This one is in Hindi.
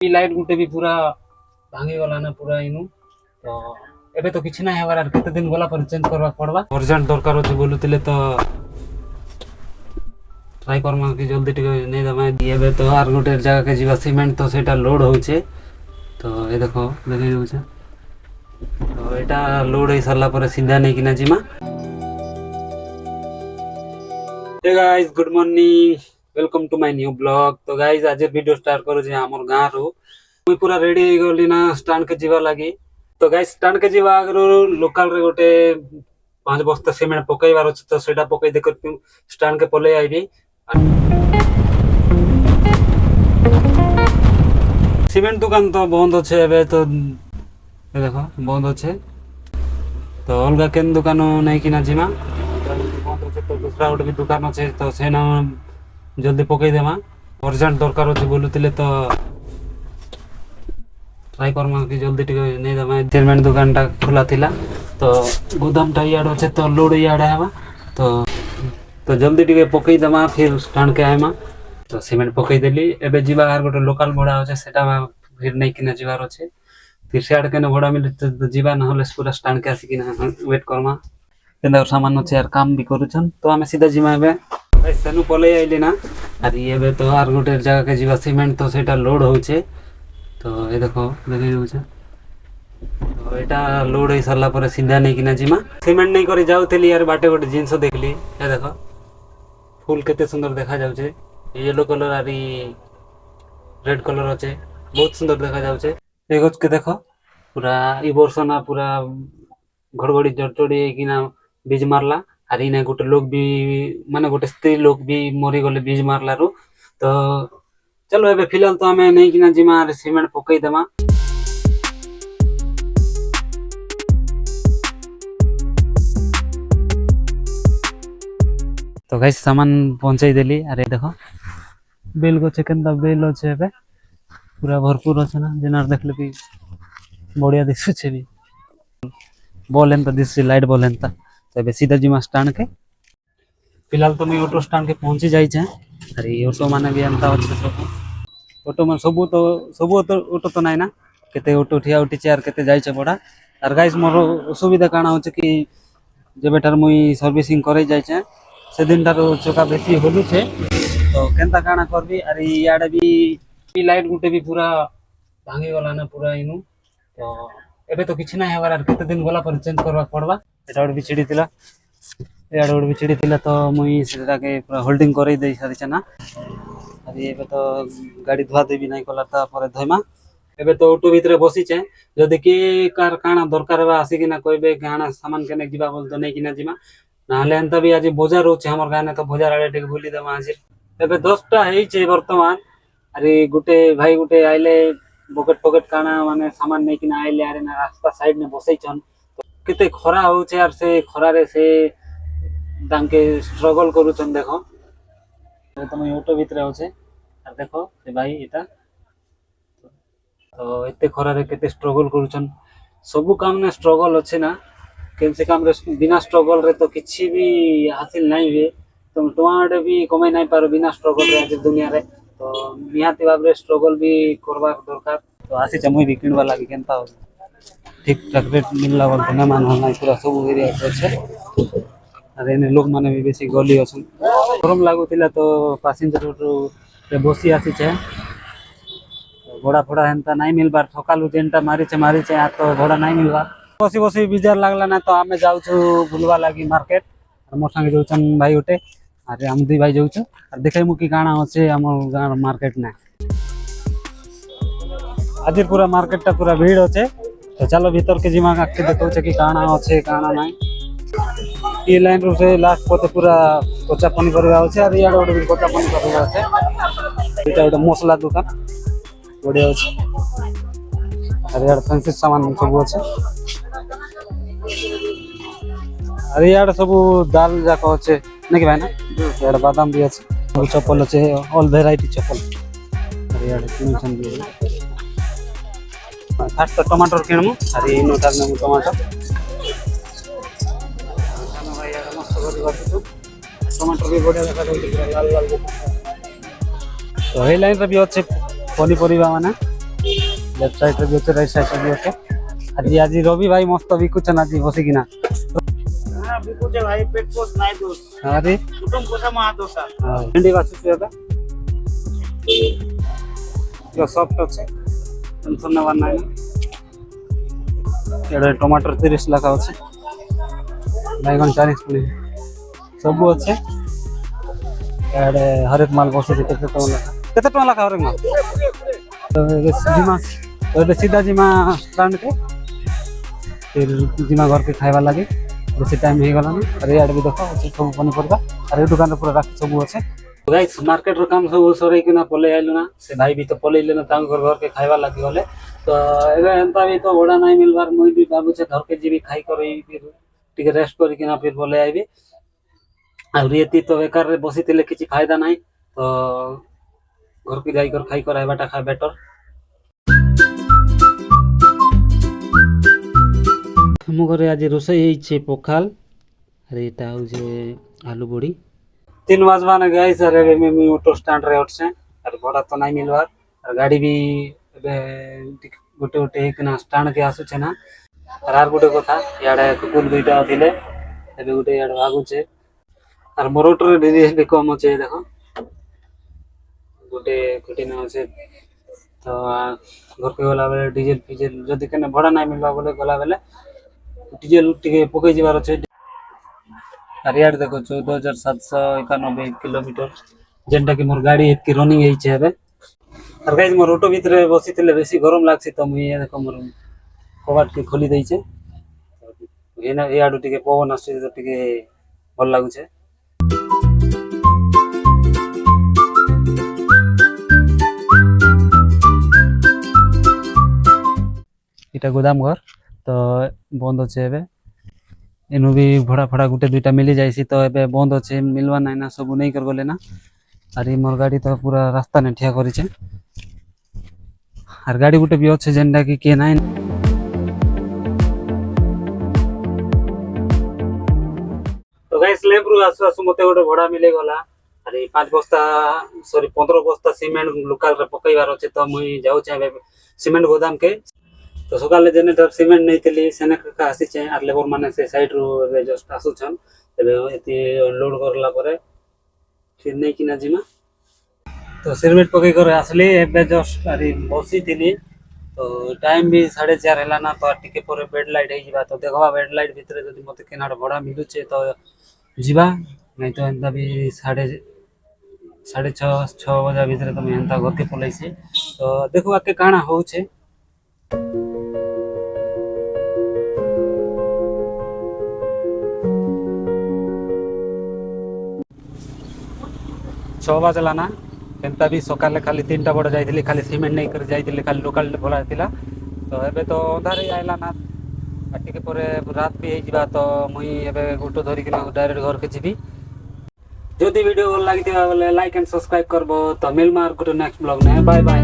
लाइट गुटे भी पूरा भांगी गला ना पूरा इनु तो एबे तो किछि ना हेबार आर केते दिन गला पर चेंज करवा पड़बा अर्जेंट दरकार होची बोलुतिले तो ट्राई करमा कि जल्दी टिके नै दमा एबे तो आर गुटे जगह के जीवा सीमेंट तो सेटा लोड होउछे तो ए देखो देखै होउछे तो एटा लोड हे सरला पर सीधा नै किना जिमा। Hey guys good morning welcome to my new blog. तो गाइस आज वीडियो स्टार्ट करू जे हमर गां रो मुई पूरा रेडी हो गली ना स्टैंड के जीवा लागी। तो गाइस स्टैंड के जीवा आगरो लोकल रे गोटे 5 बस्ता सीमेंट पकईबार अछि तो सेटा पकई दे करती स्टैंड के पले आइबी। सीमेंट दुकान तो बंद अच्छे एबे तो देखो बंद अच्छे तो अलगा केन दुकान नहीं किना जिमा बंद अच्छे तो दूसरा गोटे भी दुकान अच्छे तो से ना जल्दी पकई देमा अर्जेंट दरकार अछि बोलुतिले तो ट्राई करमा कि जल्दी टिके नै दमा। सीमेंट दुकान टा खुला थिला तो गोदाम टा याड अच्छे तो लोड याड आवा तो जल्दी टिके पकई दमा फिर स्टैंड के आइमा तो सीमेंट पकई देली। एबे जीवा आर गोटे लोकल भड़ा अच्छे सेटा फिर नहीं किना जीवार अच्छे फिर से आड़ के भड़ा मिले तो जीवा ना होले पूरा स्टैंड के आसी किना वेट करमा केंदा सामान अच्छे यार काम भी करूछन तो हमें सीधा जीमा एबे सेनु पले आइले ना आर एबे तो आर गोटे जगह के जीवा सीमेंट तो सेटा लोड होउछे तो ए देखो देखै होउछे तो एटा लोड हे सरला पर सीधा नहीं किना जिमा सीमेंट नहीं करी जाउतली यार बाटे गोटे जिंस देखली ए देखो फूल केते सुंदर देखा जाउछे येलो कलर आरी रेड कलर अच्छे बहुत सुंदर देखा जाउछे। ए गछ के देखो पूरा ई वर्ष ना पूरा घड़घड़ी जड़चड़ी किना बीज मारला आर इने गोटे लोग भी माने गोटे स्त्री लोग भी मरी गले बीज मारलारू तो चलो एबे फिलहाल तो हमें नहीं किना जिमा सीमेंट पकई देमा। तो गाइस सामान पहुंचाई देली अरे देखो बेल गो चिकन दा बेल अच्छे एबे पूरा भरपूर अच्छे ना जेनार देखले भी बढ़िया दिसुछे भी बॉल एंता दिसुछे लाइट बॉल एंता तो एबे सीधा जिमा स्टैंड के फिलहाल तो मैं ऑटो स्टैंड के पहुंची जाई छे अरे ऑटो माने भी एंता अच्छे सब ऑटो में सब ऑटो तो नाइ ना केते ऑटो ठिया उठी यार केते जाई छे बड़ा आर गाइस मोर असुविधा काना होचे कि जेबेटार मुई सर्विसिंग करे जाई छे से दिन तार चोका बेसी होलु छे तो केनता काना करबी अरे याडे भी लाइट गुटे भी पूरा भांगी गला ना पूरा इनु तो एबे तो किछि ना हेबार आर केते दिन गला पर चेंज करवा पड़बा एटा और भी चिड़ी थिला याडे और भी चिड़ी थिला तो मुई सेटा के पूरा होल्डिंग करे दे सारी छे ना अरे एबे तो गाड़ी धुआ देबी नहीं कला ता पर धोइमा एबे तो ऑटो भीतर बसी छे जदि के कार काना दरकार बा आसी किना कहबे गाना सामान केने जिबा बोल तो नहीं किना जिमा नाले एंता भी आज बाजार होचे हमर गाने तो बाजार आड़े टिक भूली देमा आज एबे 10 टा हेई छे वर्तमान अरे गुटे भाई गुटे आइले बकेट पकेट काना माने सामान नहीं किना आइले अरे ना रास्ता साइड में बसई छन तो केते खरा होचे यार से खरा रे से दांके स्ट्रगल करू छन देखो तो मैं ऑटो भीतर होचे और देखो से भाई एटा तो एते खरा रे केते स्ट्रगल करू छन सब काम में स्ट्रगल अच्छे ना केम से काम रे बिना स्ट्रगल रे तो किछि भी हासिल नहीं हुए तुम टमाटे भी कमाई नहीं पारो बिना स्ट्रगल रे आज दुनिया रे तो निहाती भाबरे स्ट्रगल भी करबा दरकार तो आसी जमुई भी किनवा लागी केनता हो ठीक ठाक रेट मिलला बोल तो ना मान होना पूरा सब एरिया अच्छे अरे ने लोग माने भी बेसी गली अछन गरम लागुतिला तो पैसेंजर रे बसी आसी छे घोड़ा फोड़ा हेंता नहीं मिलबार सकालु जेनटा मारी छे आ तो घोड़ा नहीं मिलबार बसी बसी बिजार लागला ना तो आमे जाउछु बुलवा लागी मार्केट और मोर संगे जाउछन भाई उठे अरे हम दुई भाई जाउछु और देखै मु की काना होचे हमर गार मार्केट ना आज पूरा मार्केट टा पूरा भीड़ होचे तो चलो भीतर के जिमा के देखौ छे की काना होचे काना नहीं ये लाइन रो से लास्ट पोते पूरा कच्चा पानी परवा होचे और याड ओडे कच्चा पानी परवा होचे एटा ओडे मसला दुकान बढ़िया होचे अरे यार फैंसी सामान सब होचे अरे यार सब दाल जाको होचे नहीं भाई ना यार बादाम भी अच्छे चप्पल अच्छे ऑल वेराइटी चप्पल अरे यार किन छन भी फास्ट तो टमाटर किनमु अरे इनो तार में टमाटर जानो भाई यार मस्त कर बात टमाटर भी बढ़िया देखा लाल लाल तो हे लाइन रे भी अच्छे पनी परिबा माने लेफ्ट साइड रे भी अच्छे, राइट साइड रे भी अच्छे। आज आज रवि भाई मस्त बिकुछन आज बसिकिना। हाँ बिकुचे भाई पेट पोष नाय दोष अरे कुटुंब पोषा महा दोषा भिंडी बाछुछु एबे जो सॉफ्ट अच्छे टेंशन नवा नाय। एडे टमाटर 30 लाख अच्छे, बैगन 40 पुली सब अच्छे। एडे हर एक माल बसे केते टका लाखा हर एक माल। तो ये जिमा तो सीधा जिमा स्टैंड के फिर जिमा घर के खाइबा लगे बेसी टाइम हो गला ना। अरे यार भी देखो सब पनी पड़ता। अरे दुकान पूरा राखी सब अच्छे। गाइस मार्केट रो काम सब सरै किना पले आइलु ना, से भाई भी तो पलेइले ना तांग घर के खाइबा लागि गले। तो एबे एंता भी तो भड़ा नहीं मिलबार मुई भी बाबू से घर के जीवी खाई करी फिर टिके रेस्ट करी किना फिर बोले आइबी। आ रियति तो बेकार रे बसितिले किछि फायदा नाही, तो घर के जाई कर खाई कर आइबाटा खा बेटर। हम घरे आज रोषेई होइछे पखाल, अरे एटा हो जे आलू बड़ी। 3 बजबाने गाइस अरे एबे मी ऑटो स्टैंड रे उठसे। अरे भड़ा तो नहीं मिलबार और गाड़ी भी एबे गोटे गोटे एक ना स्टैंड के आसु छे ना। और गोटे कथा याडे कुकुल दुईटा थिले एबे गोटे याड भागु छे और मोर ऑटो रे डीजल भी कम छे देखो गोटे कोटी न छे। तो घर के गला बेले डीजल फिजल जदी कने भड़ा नहीं मिलबा बोले गला बेले डीजल टिके पकई जिबार छे। हरियार देखो 14791 किलोमीटर जेनटा कि मोर गाड़ी एतकी रनिंग हेइ छे एबे। और गाइस मोर ऑटो भितरे बसितिले बेसी गरम लागछि तो मुई देखो मोर कबाट के खोली देइ छे। एना याडू टिके पवन आसी तो टिके भल लागु छे। इटा गोदाम घर तो बंद अच्छे एबे एनु भी भड़ा फड़ा गुटे दुईटा मिली जाइसी तो एबे बंद अच्छे मिलवा नाइ ना सब नहीं कर गले ना। अरे मोर गाड़ी तो पूरा रास्ता ने ठिया करी छे और गाड़ी गुटे भी अच्छे जेनटा कि के नाइ। तो गाइस लेब्रु आसु आसु मते गोटे भड़ा मिले गला। अरे 5 बस्ता सॉरी 15 बस्ता सीमेंट लोकल रे पकईबार अच्छे तो मुई जाउ छे एबे सीमेंट गोदाम के। तो सकाले जेनेटर सीमेंट नहीं थिली सेने का आसी छे आर लेबर माने से साइड रो एबे जस्ट आसु छन एबे एती लोड करला परे फिर नहीं किना जिमा। तो सीमेंट पकई कर आसली एबे जस्ट अरे बसी थिली तो टाइम भी 4:30 हैला ना। तो टिके परे बेड लाइट हे जिबा तो देखबा बेड लाइट भितरे जदी मते केनाड भड़ा मिलु छे तो जिबा नहीं तो एंता भी 6:30 बजा भितरे तो मैं एंता घर के पलैसी। तो देखो आके काना हो छे। 6 बजला ना एंता भी सकाले खाली 3टा बड़ जाइथिली खाली सीमेंट नहीं कर जाइथिली खाली लोकल भला थिला। तो एबे तो अंधार आइला ना टिके परे रात भी हे जिबा तो मुई एबे ऑटो धरि किना डायरेक्ट घर के जिबी। जदि वीडियो भल लागिथिबा बोले लाइक एंड सब्सक्राइब करबो। तो मिल मार गुटे नेक्स्ट ब्लॉग ने बाय बाय।